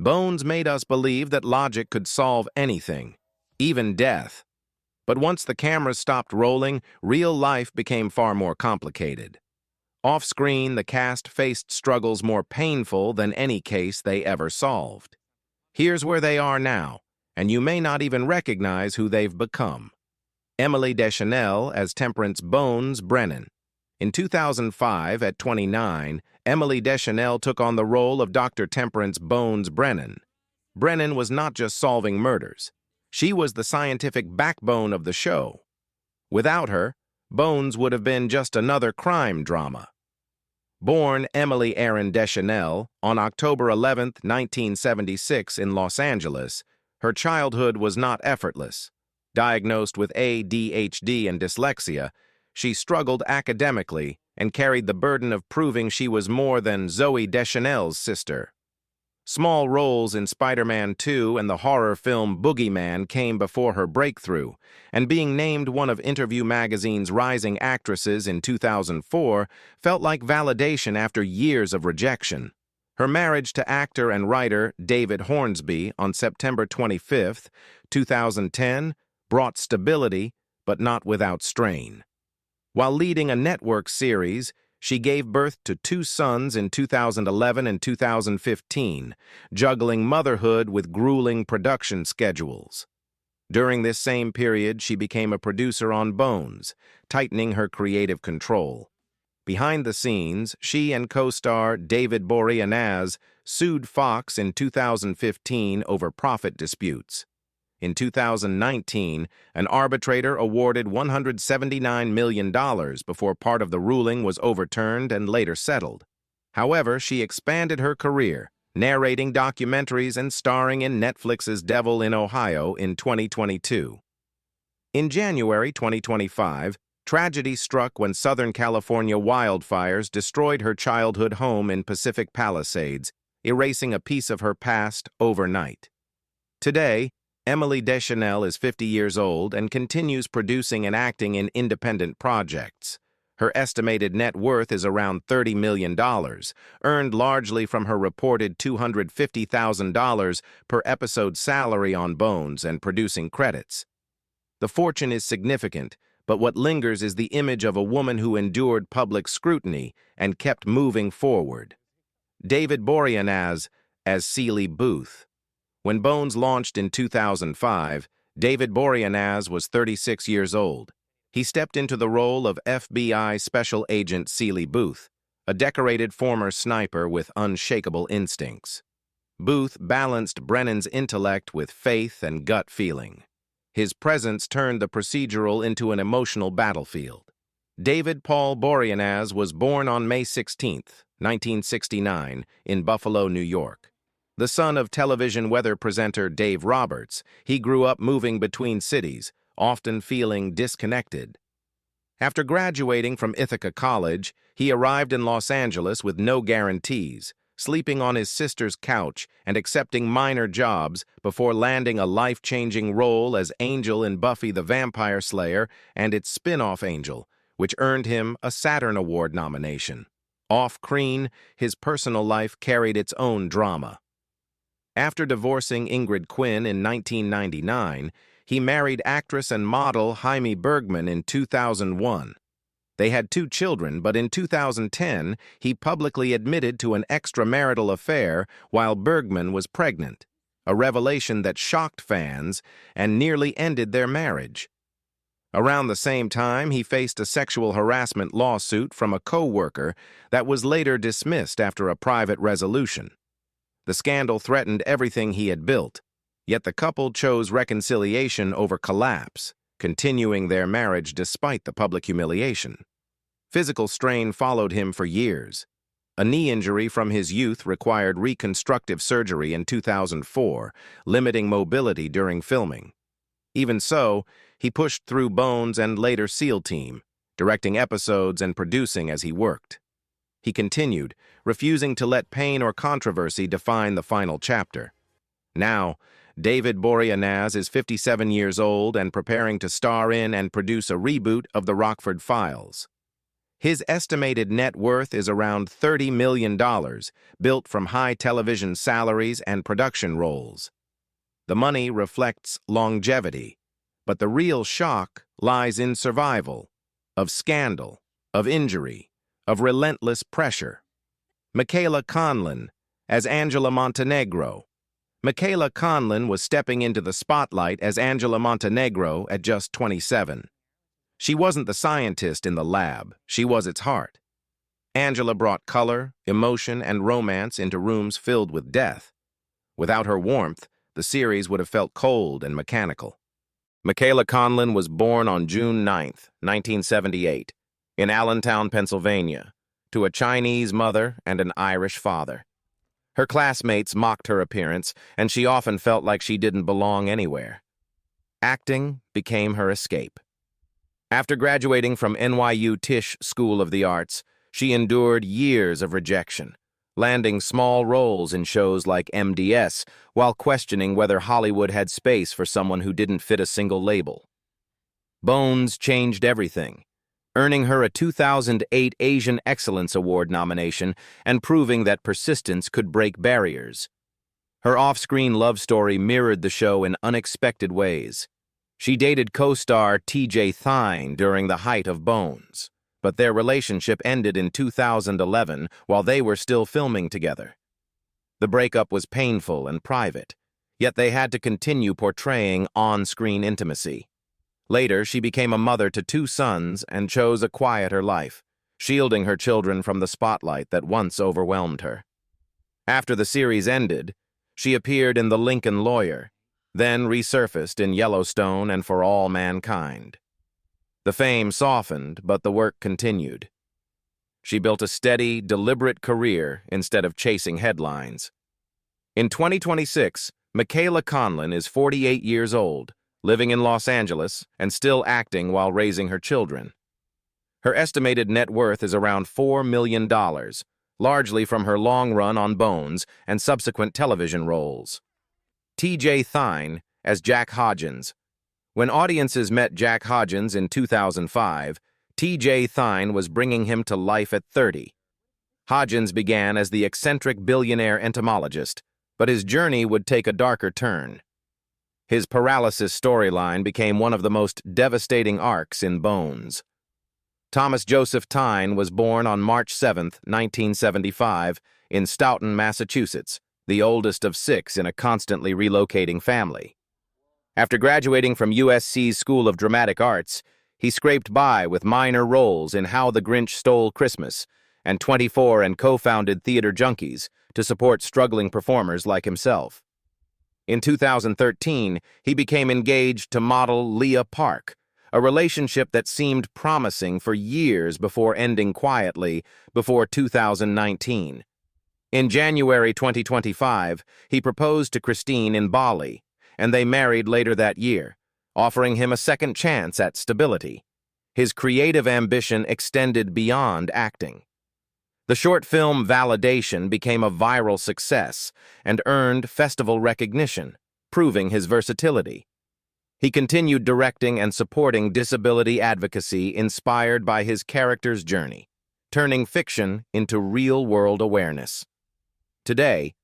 Bones made us believe that logic could solve anything, even death. But once the cameras stopped rolling, real life became far more complicated. Off-screen, the cast faced struggles more painful than any case they ever solved. Here's where they are now, and you may not even recognize who they've become. Emily Deschanel as Temperance Bones Brennan. In 2005, at 29, Emily Deschanel took on the role of Dr. Temperance Bones Brennan. Brennan was not just solving murders. She was the scientific backbone of the show. Without her, Bones would have been just another crime drama. Born Emily Erin Deschanel on October 11, 1976 in Los Angeles, her childhood was not effortless. Diagnosed with ADHD and dyslexia, she struggled academically and carried the burden of proving she was more than Zooey Deschanel's sister. Small roles in Spider-Man 2 and the horror film Boogeyman came before her breakthrough, and being named one of Interview magazine's rising actresses in 2004 felt like validation after years of rejection. Her marriage to actor and writer David Hornsby on September 25, 2010, brought stability, but not without strain. While leading a network series, she gave birth to 2 sons in 2011 and 2015, juggling motherhood with grueling production schedules. During this same period, she became a producer on Bones, tightening her creative control. Behind the scenes, she and co-star David Boreanaz sued Fox in 2015 over profit disputes. In 2019, an arbitrator awarded $179 million before part of the ruling was overturned and later settled. However, she expanded her career, narrating documentaries and starring in Netflix's Devil in Ohio in 2022. In January 2025, tragedy struck when Southern California wildfires destroyed her childhood home in Pacific Palisades, erasing a piece of her past overnight. Today, Emily Deschanel is 50 years old and continues producing and acting in independent projects. Her estimated net worth is around $30 million, earned largely from her reported $250,000 per episode salary on Bones and producing credits. The fortune is significant, but what lingers is the image of a woman who endured public scrutiny and kept moving forward. David Boreanaz as Seeley Booth. When Bones launched in 2005, David Boreanaz was 36 years old. He stepped into the role of FBI Special Agent Seeley Booth, a decorated former sniper with unshakable instincts. Booth balanced Brennan's intellect with faith and gut feeling. His presence turned the procedural into an emotional battlefield. David Paul Boreanaz was born on May 16, 1969, in Buffalo, New York. The son of television weather presenter Dave Roberts, he grew up moving between cities, often feeling disconnected. After graduating from Ithaca College, he arrived in Los Angeles with no guarantees, sleeping on his sister's couch and accepting minor jobs before landing a life-changing role as Angel in Buffy the Vampire Slayer and its spin-off Angel, which earned him a Saturn Award nomination. Off-screen, his personal life carried its own drama. After divorcing Ingrid Quinn in 1999, he married actress and model Jaime Bergman in 2001. They had 2 children, but in 2010, he publicly admitted to an extramarital affair while Bergman was pregnant, a revelation that shocked fans and nearly ended their marriage. Around the same time, he faced a sexual harassment lawsuit from a co-worker that was later dismissed after a private resolution. The scandal threatened everything he had built, yet the couple chose reconciliation over collapse, continuing their marriage despite the public humiliation. Physical strain followed him for years. A knee injury from his youth required reconstructive surgery in 2004, limiting mobility during filming. Even so, he pushed through Bones and later SEAL Team, directing episodes and producing as he worked. He continued, refusing to let pain or controversy define the final chapter. Now, David Boreanaz is 57 years old and preparing to star in and produce a reboot of The Rockford Files. His estimated net worth is around $30 million, built from high television salaries and production roles. The money reflects longevity, but the real shock lies in survival, of scandal, of injury, of relentless pressure. Michaela Conlin as Angela Montenegro. Michaela Conlin was stepping into the spotlight as Angela Montenegro at just 27. She wasn't the scientist in the lab, she was its heart. Angela brought color, emotion, and romance into rooms filled with death. Without her warmth, the series would have felt cold and mechanical. Michaela Conlin was born on June 9, 1978, in Allentown, Pennsylvania, to a Chinese mother and an Irish father. Her classmates mocked her appearance, and she often felt like she didn't belong anywhere. Acting became her escape. After graduating from NYU Tisch School of the Arts, she endured years of rejection, landing small roles in shows like MDS while questioning whether Hollywood had space for someone who didn't fit a single label. Bones changed everything, earning her a 2008 Asian Excellence Award nomination and proving that persistence could break barriers. Her off-screen love story mirrored the show in unexpected ways. She dated co-star Thyne during the height of Bones, but their relationship ended in 2011 while they were still filming together. The breakup was painful and private, yet they had to continue portraying on-screen intimacy. Later, she became a mother to 2 sons and chose a quieter life, shielding her children from the spotlight that once overwhelmed her. After the series ended, she appeared in The Lincoln Lawyer, then resurfaced in Yellowstone and For All Mankind. The fame softened, but the work continued. She built a steady, deliberate career instead of chasing headlines. In 2026, Michaela Conlin is 48 years old, living in Los Angeles and still acting while raising her children. Her estimated net worth is around $4 million, largely from her long run on Bones and subsequent television roles. Thyne as Jack Hodgins. When audiences met Jack Hodgins in 2005, Thyne was bringing him to life at 30. Hodgins began as the eccentric billionaire entomologist, but his journey would take a darker turn. His paralysis storyline became one of the most devastating arcs in Bones. Thomas Joseph Thyne was born on March 7, 1975, in Stoughton, Massachusetts, the oldest of 6 in a constantly relocating family. After graduating from USC's School of Dramatic Arts, he scraped by with minor roles in How the Grinch Stole Christmas and 24 and co-founded Theater Junkies to support struggling performers like himself. In 2013, he became engaged to model Leah Park, a relationship that seemed promising for years before ending quietly before 2019. In January 2025, he proposed to Christine in Bali, and they married later that year, offering him a second chance at stability. His creative ambition extended beyond acting. The short film Validation became a viral success and earned festival recognition, proving his versatility. He continued directing and supporting disability advocacy inspired by his character's journey, turning fiction into real-world awareness. Today,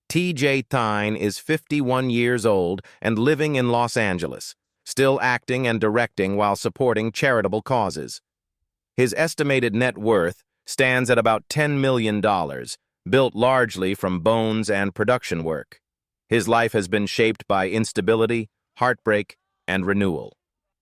Thyne is 51 years old and living in Los Angeles, still acting and directing while supporting charitable causes. His estimated net worth stands at about $10 million, built largely from Bones and production work. His life has been shaped by instability, heartbreak, and renewal.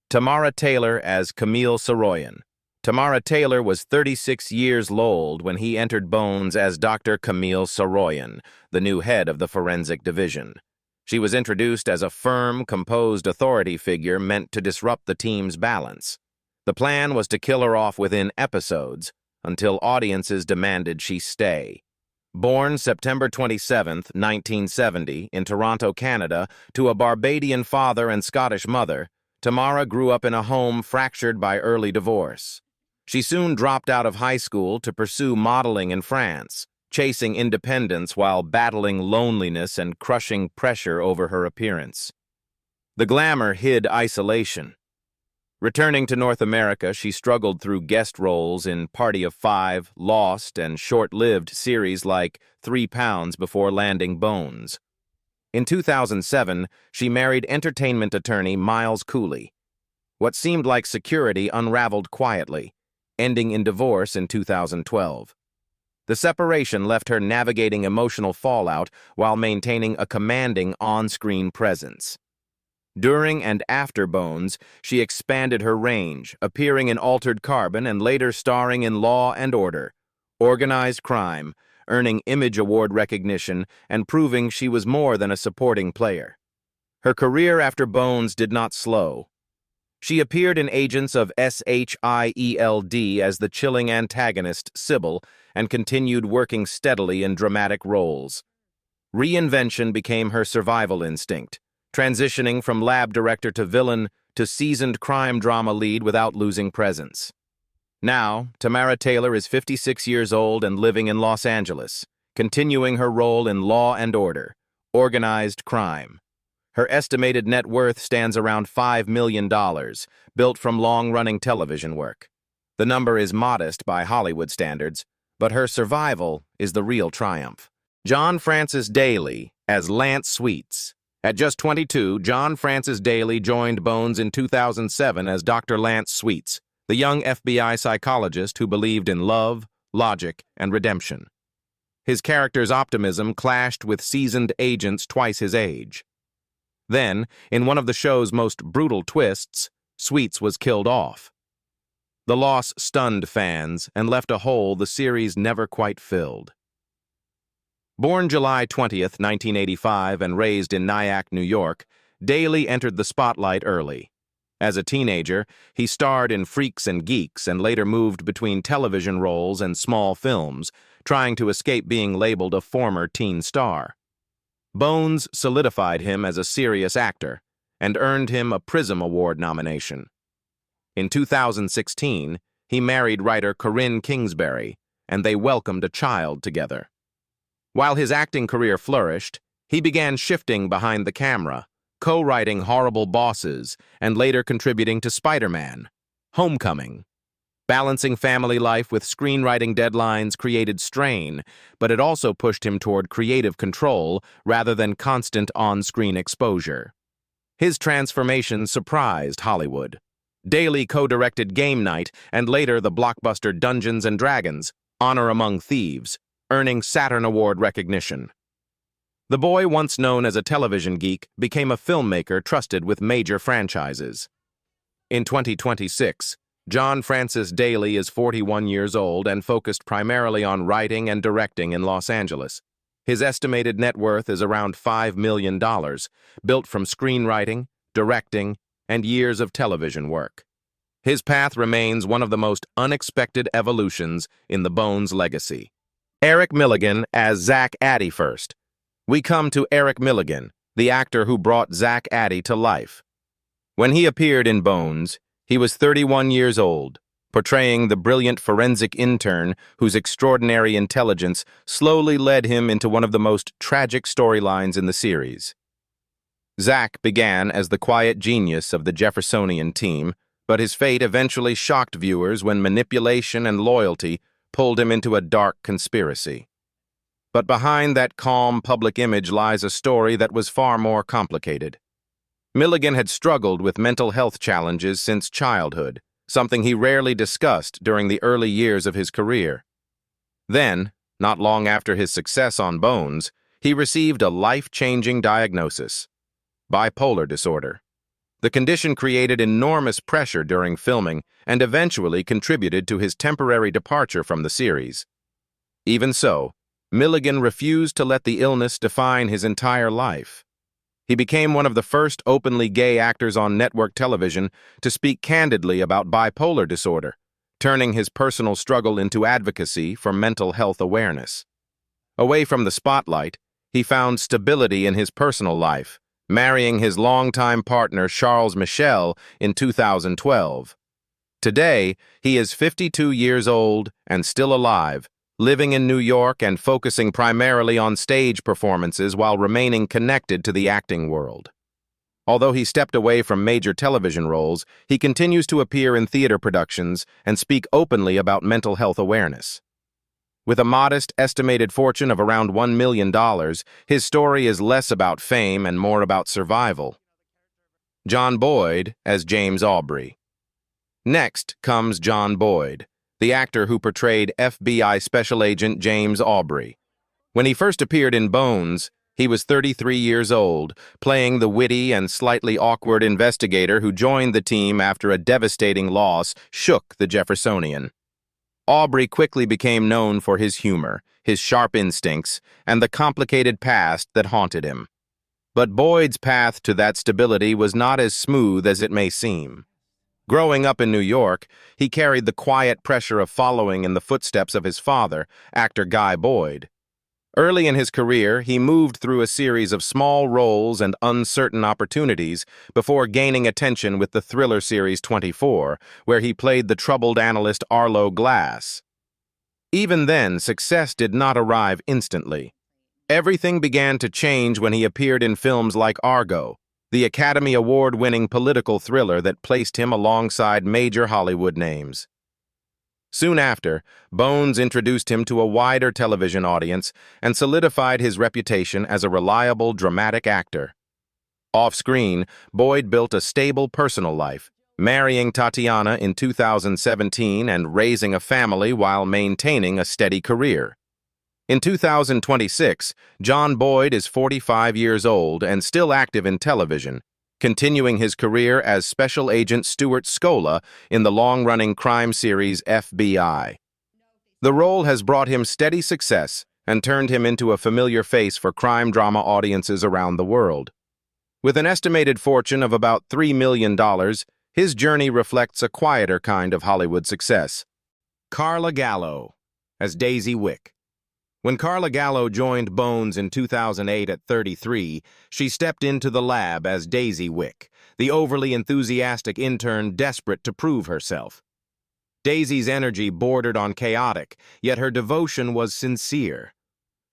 Tamara Taylor as Camille Saroyan. Tamara Taylor was 36 years old when he entered Bones as Dr. Camille Saroyan, the new head of the forensic division. She was introduced as a firm, composed authority figure meant to disrupt the team's balance. The plan was to kill her off within episodes, until audiences demanded she stay. Born September 27, 1970, in Toronto, Canada, to a Barbadian father and Scottish mother, Tamara grew up in a home fractured by early divorce. She soon dropped out of high school to pursue modeling in France, chasing independence while battling loneliness and crushing pressure over her appearance. The glamour hid isolation. Returning to North America, she struggled through guest roles in Party of Five, Lost, and short-lived series like 3 Pounds before landing Bones. In 2007, she married entertainment attorney Miles Cooley. What seemed like security unraveled quietly, ending in divorce in 2012. The separation left her navigating emotional fallout while maintaining a commanding on-screen presence. During and after Bones, she expanded her range, appearing in Altered Carbon and later starring in Law and Order, Organized Crime, earning Image Award recognition and proving she was more than a supporting player. Her career after Bones did not slow. She appeared in Agents of SHIELD as the chilling antagonist Sybil and continued working steadily in dramatic roles. Reinvention became her survival instinct, transitioning from lab director to villain to seasoned crime drama lead without losing presence. Now, Tamara Taylor is 56 years old and living in Los Angeles, continuing her role in Law and Order, Organized Crime. Her estimated net worth stands around $5 million, built from long-running television work. The number is modest by Hollywood standards, but her survival is the real triumph. John Francis Daley as Lance Sweets. At just 22, John Francis Daley joined Bones in 2007 as Dr. Lance Sweets, the young FBI psychologist who believed in love, logic, and redemption. His character's optimism clashed with seasoned agents twice his age. Then, in one of the show's most brutal twists, Sweets was killed off. The loss stunned fans and left a hole the series never quite filled. Born July 20th, 1985, and raised in Nyack, New York, Daley entered the spotlight early. As a teenager, he starred in Freaks and Geeks and later moved between television roles and small films, trying to escape being labeled a former teen star. Bones solidified him as a serious actor and earned him a Prism Award nomination. In 2016, he married writer Corinne Kingsbury, and they welcomed a child together. While his acting career flourished, he began shifting behind the camera, co-writing Horrible Bosses and later contributing to Spider-Man, Homecoming. Balancing family life with screenwriting deadlines created strain, but it also pushed him toward creative control rather than constant on-screen exposure. His transformation surprised Hollywood. Daley co-directed Game Night and later the blockbuster Dungeons & Dragons, Honor Among Thieves, earning Saturn Award recognition. The boy, once known as a television geek, became a filmmaker trusted with major franchises. In 2026, John Francis Daley is 41 years old and focused primarily on writing and directing in Los Angeles. His estimated net worth is around $5 million, built from screenwriting, directing, and years of television work. His path remains one of the most unexpected evolutions in the Bones legacy. Eric Millegan as Zach Addy first. We come to Eric Millegan, the actor who brought Zach Addy to life. When he appeared in Bones, he was 31 years old, portraying the brilliant forensic intern whose extraordinary intelligence slowly led him into one of the most tragic storylines in the series. Zach began as the quiet genius of the Jeffersonian team, but his fate eventually shocked viewers when manipulation and loyalty pulled him into a dark conspiracy. But behind that calm public image lies a story that was far more complicated. Millegan had struggled with mental health challenges since childhood, something he rarely discussed during the early years of his career. Then, not long after his success on Bones, he received a life-changing diagnosis: bipolar disorder. The condition created enormous pressure during filming and eventually contributed to his temporary departure from the series. Even so, Millegan refused to let the illness define his entire life. He became one of the first openly gay actors on network television to speak candidly about bipolar disorder, turning his personal struggle into advocacy for mental health awareness. Away from the spotlight, he found stability in his personal life, marrying his longtime partner Charles Michel in 2012. Today, he is 52 years old and still alive, living in New York and focusing primarily on stage performances while remaining connected to the acting world. Although he stepped away from major television roles, he continues to appear in theater productions and speak openly about mental health awareness. With a modest estimated fortune of around $1 million, his story is less about fame and more about survival. John Boyd as James Aubrey. Next comes John Boyd, the actor who portrayed FBI Special Agent James Aubrey. When he first appeared in Bones, he was 33 years old, playing the witty and slightly awkward investigator who joined the team after a devastating loss shook the Jeffersonian. Aubrey quickly became known for his humor, his sharp instincts, and the complicated past that haunted him. But Boyd's path to that stability was not as smooth as it may seem. Growing up in New York, he carried the quiet pressure of following in the footsteps of his father, actor Guy Boyd. Early in his career, he moved through a series of small roles and uncertain opportunities before gaining attention with the thriller series 24, where he played the troubled analyst Arlo Glass. Even then, success did not arrive instantly. Everything began to change when he appeared in films like Argo, the Academy Award-winning political thriller that placed him alongside major Hollywood names. Soon after, Bones introduced him to a wider television audience and solidified his reputation as a reliable, dramatic actor. Off-screen, Boyd built a stable personal life, marrying Tatiana in 2017 and raising a family while maintaining a steady career. In 2026, John Boyd is 45 years old and still active in television, continuing his career as Special Agent Stuart Scola in the long-running crime series FBI. The role has brought him steady success and turned him into a familiar face for crime drama audiences around the world. With an estimated fortune of about $3 million, his journey reflects a quieter kind of Hollywood success. Carla Gallo as Daisy Wick. When Carla Gallo joined Bones in 2008 at 33, she stepped into the lab as Daisy Wick, the overly enthusiastic intern desperate to prove herself. Daisy's energy bordered on chaotic, yet her devotion was sincere.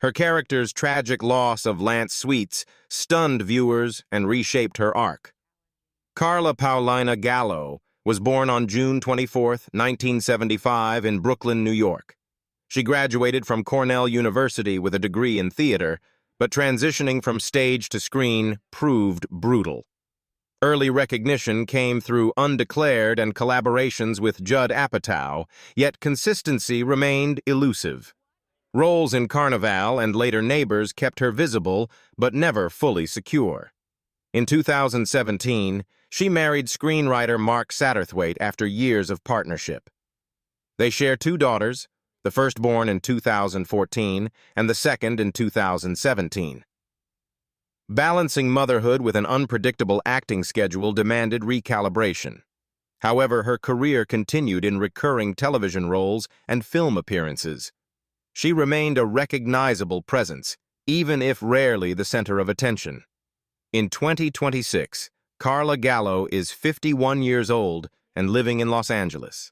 Her character's tragic loss of Lance Sweets stunned viewers and reshaped her arc. Carla Paulina Gallo was born on June 24, 1975 in Brooklyn, New York. She graduated from Cornell University with a degree in theater, but transitioning from stage to screen proved brutal. Early recognition came through Undeclared and collaborations with Judd Apatow, yet consistency remained elusive. Roles in Carnival and later Neighbors kept her visible, but never fully secure. In 2017, she married screenwriter Mark Satterthwaite after years of partnership. They share 2 daughters, the first born in 2014 and the second in 2017. Balancing motherhood with an unpredictable acting schedule demanded recalibration. However, her career continued in recurring television roles and film appearances. She remained a recognizable presence, even if rarely the center of attention. In 2026, Carla Gallo is 51 years old and living in Los Angeles.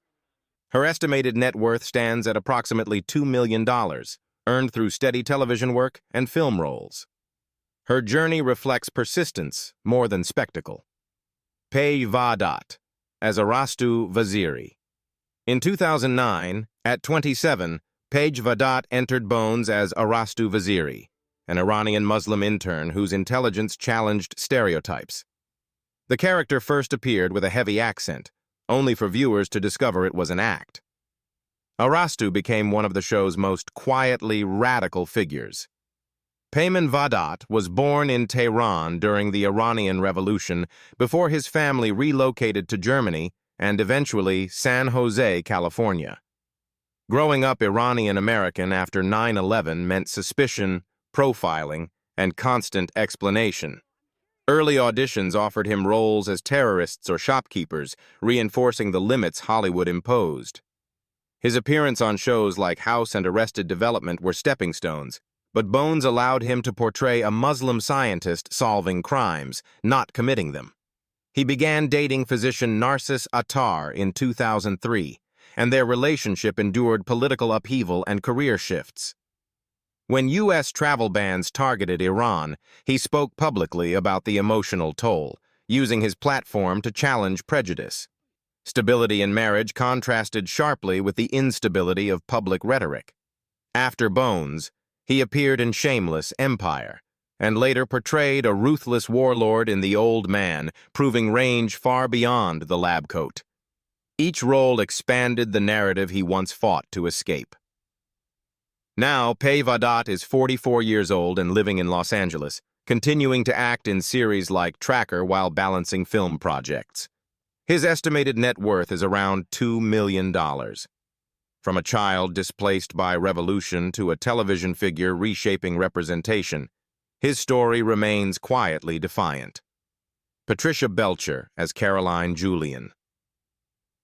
Her estimated net worth stands at approximately $2 million, earned through steady television work and film roles. Her journey reflects persistence more than spectacle. Pej Vahdat as Arastu Vaziri. In 2009, at 27, Pej Vahdat entered Bones as Arastu Vaziri, an Iranian Muslim intern whose intelligence challenged stereotypes. The character first appeared with a heavy accent, only for viewers to discover it was an act. Arastu became one of the show's most quietly radical figures. Pej Vahdat was born in Tehran during the Iranian Revolution before his family relocated to Germany and eventually San Jose, California. Growing up Iranian-American after 9/11 meant suspicion, profiling, and constant explanation. Early auditions offered him roles as terrorists or shopkeepers, reinforcing the limits Hollywood imposed. His appearance on shows like House and Arrested Development were stepping stones, but Bones allowed him to portray a Muslim scientist solving crimes, not committing them. He began dating physician Narcis Attar in 2003, and their relationship endured political upheaval and career shifts. When U.S. travel bans targeted Iran, he spoke publicly about the emotional toll, using his platform to challenge prejudice. Stability in marriage contrasted sharply with the instability of public rhetoric. After Bones, he appeared in Shameless Empire, and later portrayed a ruthless warlord in The Old Man, proving range far beyond the lab coat. Each role expanded the narrative he once fought to escape. Now, Pej Vahdat is 44 years old and living in Los Angeles, continuing to act in series like Tracker while balancing film projects. His estimated net worth is around $2 million. From a child displaced by revolution to a television figure reshaping representation, his story remains quietly defiant. Patricia Belcher as Caroline Julian.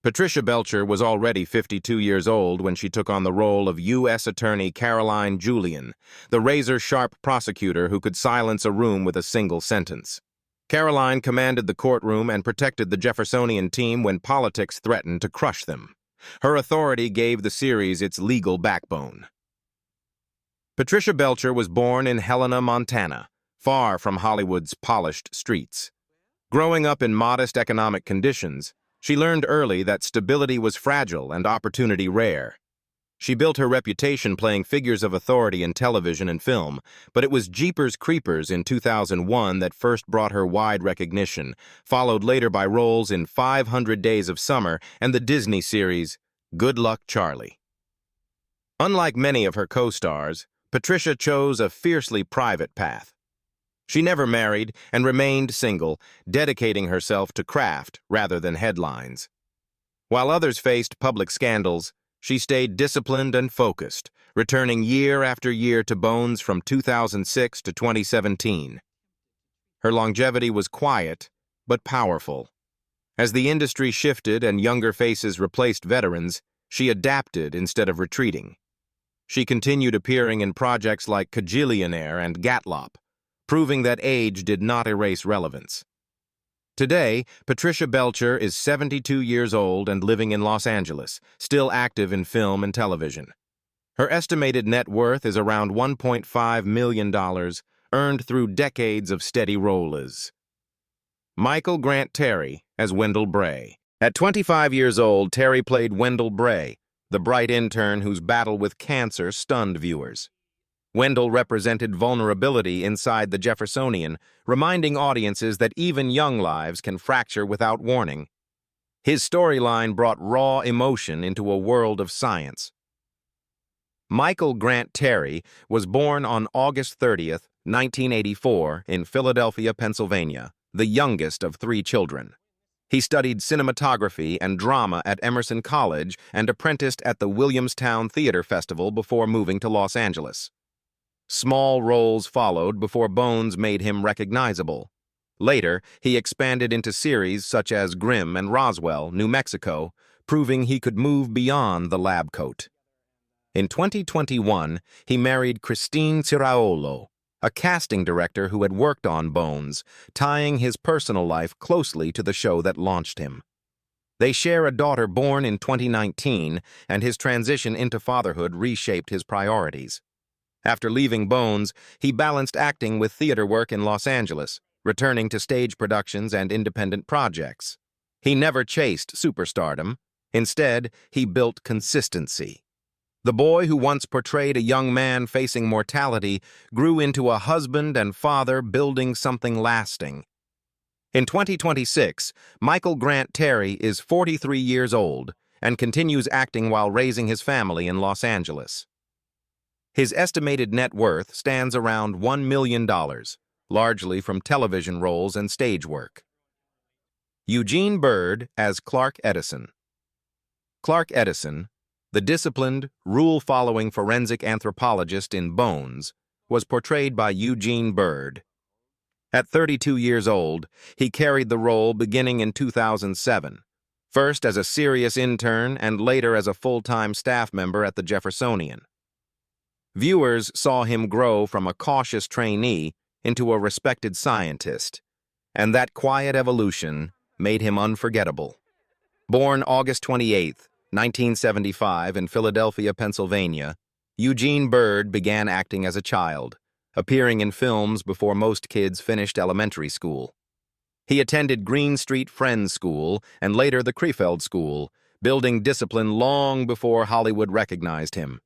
Patricia Belcher was already 52 years old when she took on the role of U.S. Attorney Caroline Julian, the razor-sharp prosecutor who could silence a room with a single sentence. Caroline commanded the courtroom and protected the Jeffersonian team when politics threatened to crush them. Her authority gave the series its legal backbone. Patricia Belcher was born in Helena, Montana, far from Hollywood's polished streets. Growing up in modest economic conditions, she learned early that stability was fragile and opportunity rare. She built her reputation playing figures of authority in television and film, but it was Jeepers Creepers in 2001 that first brought her wide recognition, followed later by roles in 500 Days of Summer and the Disney series Good Luck Charlie. Unlike many of her co-stars, Patricia chose a fiercely private path. She never married and remained single, dedicating herself to craft rather than headlines. While others faced public scandals, she stayed disciplined and focused, returning year after year to Bones from 2006 to 2017. Her longevity was quiet, but powerful. As the industry shifted and younger faces replaced veterans, she adapted instead of retreating. She continued appearing in projects like Kajillionaire and Gatlop, proving that age did not erase relevance. Today, Patricia Belcher is 72 years old and living in Los Angeles, still active in film and television. Her estimated net worth is around $1.5 million, earned through decades of steady roles. Michael Grant Terry as Wendell Bray. At 25 years old, Terry played Wendell Bray, the bright intern whose battle with cancer stunned viewers. Wendell represented vulnerability inside the Jeffersonian, reminding audiences that even young lives can fracture without warning. His storyline brought raw emotion into a world of science. Michael Grant Terry was born on August 30th, 1984, in Philadelphia, Pennsylvania, the youngest of 3 children. He studied cinematography and drama at Emerson College and apprenticed at the Williamstown Theater Festival before moving to Los Angeles. Small roles followed before Bones made him recognizable. Later, he expanded into series such as Grimm and Roswell, New Mexico, proving he could move beyond the lab coat. In 2021, he married Christine Ciraolo, a casting director who had worked on Bones, tying his personal life closely to the show that launched him. They share a daughter born in 2019, and his transition into fatherhood reshaped his priorities. After leaving Bones, he balanced acting with theater work in Los Angeles, returning to stage productions and independent projects. He never chased superstardom. Instead, he built consistency. The boy who once portrayed a young man facing mortality grew into a husband and father building something lasting. In 2026, Michael Grant Terry is 43 years old and continues acting while raising his family in Los Angeles. His estimated net worth stands around $1 million, largely from television roles and stage work. Eugene Byrd as Clark Edison. Clark Edison, the disciplined, rule-following forensic anthropologist in Bones, was portrayed by Eugene Byrd. At 32 years old, he carried the role beginning in 2007, first as a serious intern and later as a full-time staff member at the Jeffersonian. Viewers saw him grow from a cautious trainee into a respected scientist, and that quiet evolution made him unforgettable. Born August 28, 1975, in Philadelphia, Pennsylvania, Eugene Byrd began acting as a child, appearing in films before most kids finished elementary school. He attended Green Street Friends School and later the Krefeld School, building discipline long before Hollywood recognized him.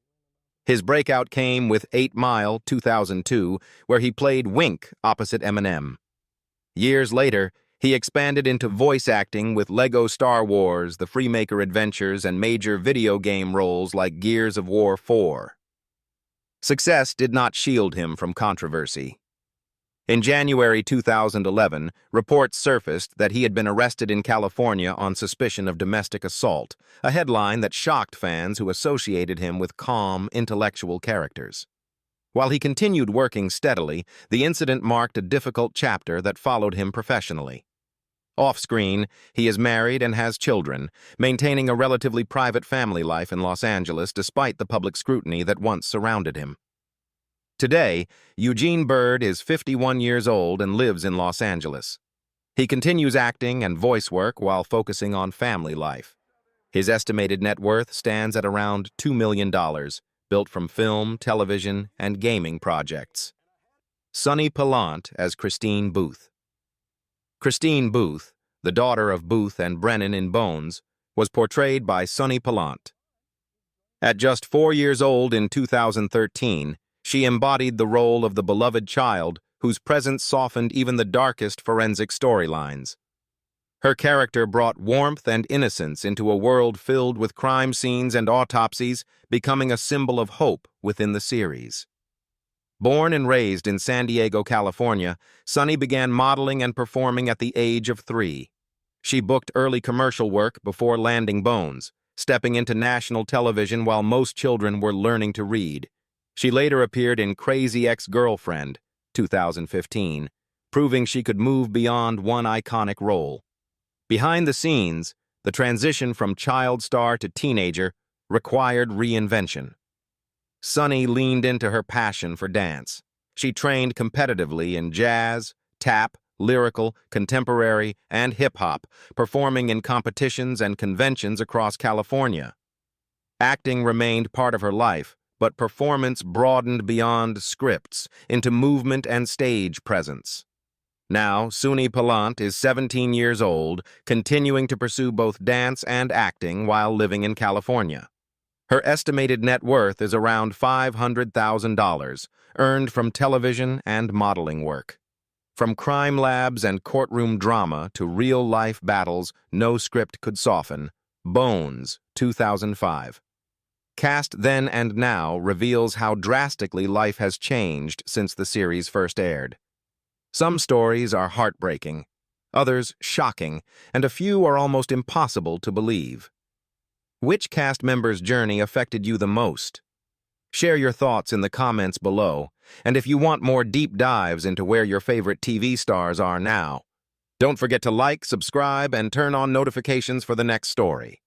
His breakout came with 8 Mile, 2002, where he played Wink opposite Eminem. Years later, he expanded into voice acting with Lego Star Wars, The Freemaker Adventures, and major video game roles like Gears of War 4. Success did not shield him from controversy. In January 2011, reports surfaced that he had been arrested in California on suspicion of domestic assault, a headline that shocked fans who associated him with calm, intellectual characters. While he continued working steadily, the incident marked a difficult chapter that followed him professionally. Off-screen, he is married and has children, maintaining a relatively private family life in Los Angeles despite the public scrutiny that once surrounded him. Today, Eugene Byrd is 51 years old and lives in Los Angeles. He continues acting and voice work while focusing on family life. His estimated net worth stands at around $2 million, built from film, television, and gaming projects. Sunnie Pelant as Christine Booth. Christine Booth, the daughter of Booth and Brennan in Bones, was portrayed by Sunnie Pelant. At just 4 years old in 2013, she embodied the role of the beloved child whose presence softened even the darkest forensic storylines. Her character brought warmth and innocence into a world filled with crime scenes and autopsies, becoming a symbol of hope within the series. Born and raised in San Diego, California, Sunnie began modeling and performing at the age of 3. She booked early commercial work before landing Bones, stepping into national television while most children were learning to read. She later appeared in Crazy Ex-Girlfriend, 2015, proving she could move beyond one iconic role. Behind the scenes, the transition from child star to teenager required reinvention. Sunnie leaned into her passion for dance. She trained competitively in jazz, tap, lyrical, contemporary, and hip-hop, performing in competitions and conventions across California. Acting remained part of her life, but performance broadened beyond scripts into movement and stage presence. Now, Sunnie Pelant is 17 years old, continuing to pursue both dance and acting while living in California. Her estimated net worth is around $500,000, earned from television and modeling work. From crime labs and courtroom drama to real-life battles no script could soften, Bones, 2005. Cast Then and Now reveals how drastically life has changed since the series first aired. Some stories are heartbreaking, others shocking, and a few are almost impossible to believe. Which cast member's journey affected you the most? Share your thoughts in the comments below, and if you want more deep dives into where your favorite TV stars are now, don't forget to like, subscribe, and turn on notifications for the next story.